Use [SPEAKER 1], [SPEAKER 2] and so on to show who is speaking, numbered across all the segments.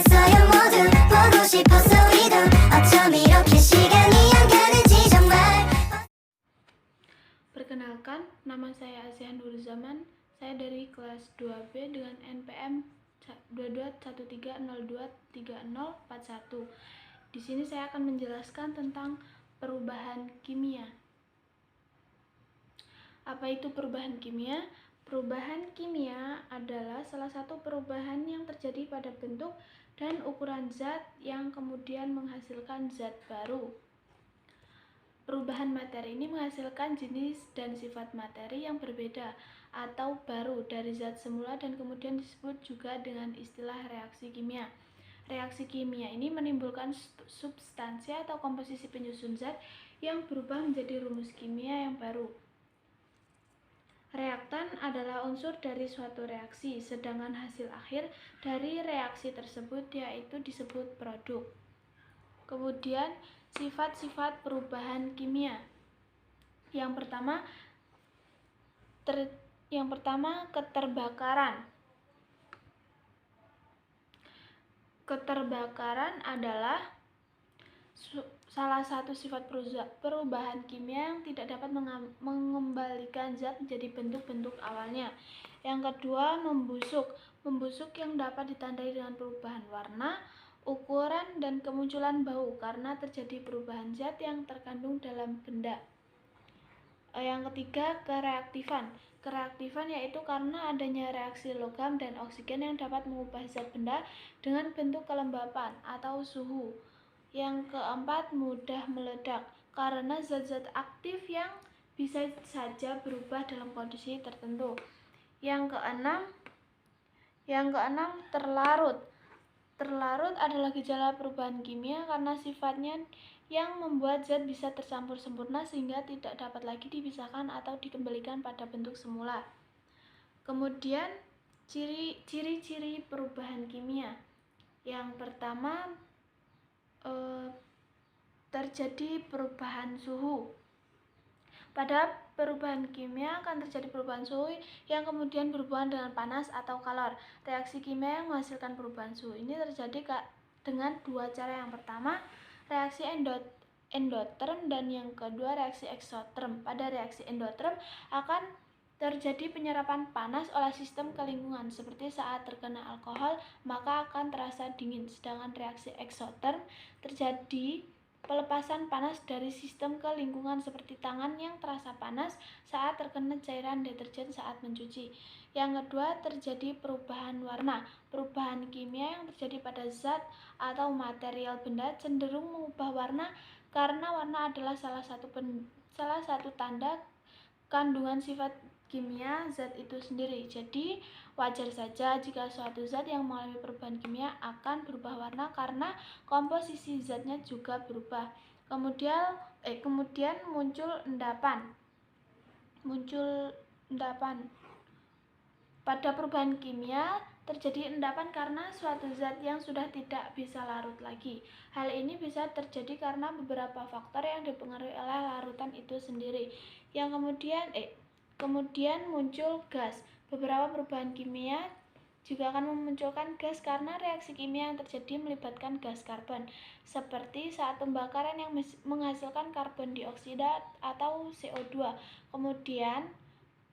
[SPEAKER 1] 있어요 모두 보고 싶었어 우리도 어쩜 이렇게 시간이 안 가는지 정말.
[SPEAKER 2] Perkenalkan, nama saya Aziah Nurzaman. Saya dari kelas 2B dengan NPM 2213023041. Di sini saya akan menjelaskan tentang perubahan kimia. Apa itu perubahan kimia? Perubahan kimia adalah salah satu perubahan yang terjadi pada bentuk dan ukuran zat yang kemudian menghasilkan zat baru. Perubahan materi ini menghasilkan jenis dan sifat materi yang berbeda atau baru dari zat semula dan kemudian disebut juga dengan istilah reaksi kimia. Reaksi kimia ini menimbulkan substansi atau komposisi penyusun zat yang berubah menjadi rumus kimia yang baru. Reaktan adalah unsur dari suatu reaksi, sedangkan hasil akhir dari reaksi tersebut yaitu disebut produk. Kemudian sifat-sifat perubahan kimia. Yang pertama keterbakaran. Keterbakaran adalah salah satu sifat perubahan kimia yang tidak dapat mengembalikan zat menjadi bentuk-bentuk awalnya. Yang kedua, membusuk. Membusuk yang dapat ditandai dengan perubahan warna, ukuran, dan kemunculan bau karena terjadi perubahan zat yang terkandung dalam benda. Yang ketiga, kereaktifan. Kereaktifan yaitu karena adanya reaksi logam dan oksigen yang dapat mengubah zat benda dengan bentuk kelembapan atau suhu. Yang keempat, mudah meledak karena zat-zat aktif yang bisa saja berubah dalam kondisi tertentu. Yang keenam, terlarut. Terlarut adalah gejala perubahan kimia karena sifatnya yang membuat zat bisa tercampur sempurna sehingga tidak dapat lagi dipisahkan atau dikembalikan pada bentuk semula. Kemudian, ciri-ciri perubahan kimia. Yang pertama, terjadi perubahan suhu. Pada perubahan kimia akan terjadi perubahan suhu yang kemudian berhubungan dengan panas atau kalor. Reaksi kimia yang menghasilkan perubahan suhu ini terjadi dengan dua cara. Yang pertama, reaksi endoterm dan yang kedua reaksi eksoterm. Pada reaksi endoterm akan terjadi penyerapan panas oleh sistem ke lingkungan, seperti saat terkena alkohol maka akan terasa dingin. Sedangkan reaksi eksoterm terjadi pelepasan panas dari sistem ke lingkungan, seperti tangan yang terasa panas saat terkena cairan deterjen saat mencuci. Yang kedua, terjadi perubahan warna. Perubahan kimia yang terjadi pada zat atau material benda cenderung mengubah warna karena warna adalah salah satu tanda kandungan sifat kimia zat itu sendiri. Jadi wajar saja jika suatu zat yang mengalami perubahan kimia akan berubah warna karena komposisi zatnya juga berubah. Kemudian muncul endapan. Pada perubahan kimia terjadi endapan karena suatu zat yang sudah tidak bisa larut lagi. Hal ini bisa terjadi karena beberapa faktor yang dipengaruhi oleh larutan itu sendiri. Yang kemudian muncul gas. Beberapa perubahan kimia juga akan memunculkan gas karena reaksi kimia yang terjadi melibatkan gas karbon, seperti saat pembakaran yang menghasilkan karbon dioksida atau CO2. Kemudian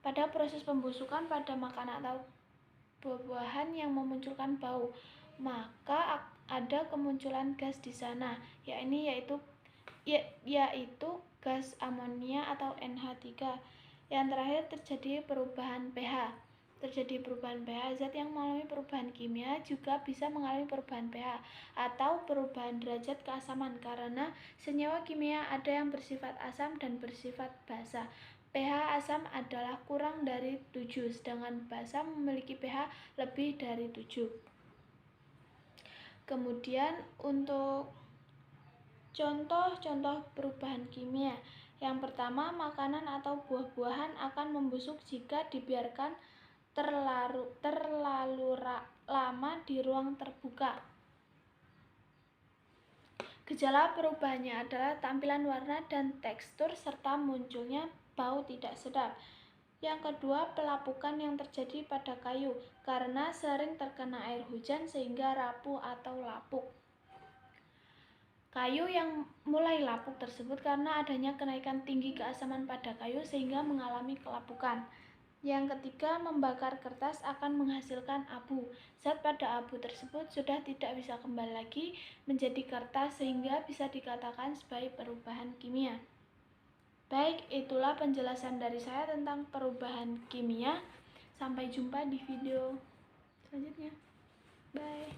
[SPEAKER 2] pada proses pembusukan pada makanan atau buah-buahan yang memunculkan bau, maka ada kemunculan gas di sana, yaitu gas amonia atau NH3. Yang terakhir, terjadi perubahan pH. Terjadi perubahan pH, zat yang mengalami perubahan kimia juga bisa mengalami perubahan pH atau perubahan derajat keasaman karena senyawa kimia ada yang bersifat asam dan bersifat basa. pH asam adalah kurang dari 7, sedangkan basa memiliki pH lebih dari 7. Kemudian untuk contoh-contoh perubahan kimia. Yang pertama, makanan atau buah-buahan akan membusuk jika dibiarkan terlalu lama di ruang terbuka. Gejala perubahannya adalah tampilan warna dan tekstur serta munculnya bau tidak sedap. Yang kedua, pelapukan yang terjadi pada kayu. karena sering terkena air hujan sehingga rapuh atau lapuk. Kayu yang mulai lapuk tersebut karena adanya kenaikan tinggi keasaman pada kayu sehingga mengalami kelapukan. Yang ketiga, membakar kertas akan menghasilkan abu. Zat pada abu tersebut sudah tidak bisa kembali lagi menjadi kertas sehingga bisa dikatakan sebagai perubahan kimia. Baik, itulah penjelasan dari saya tentang perubahan kimia. Sampai jumpa di video selanjutnya. Bye.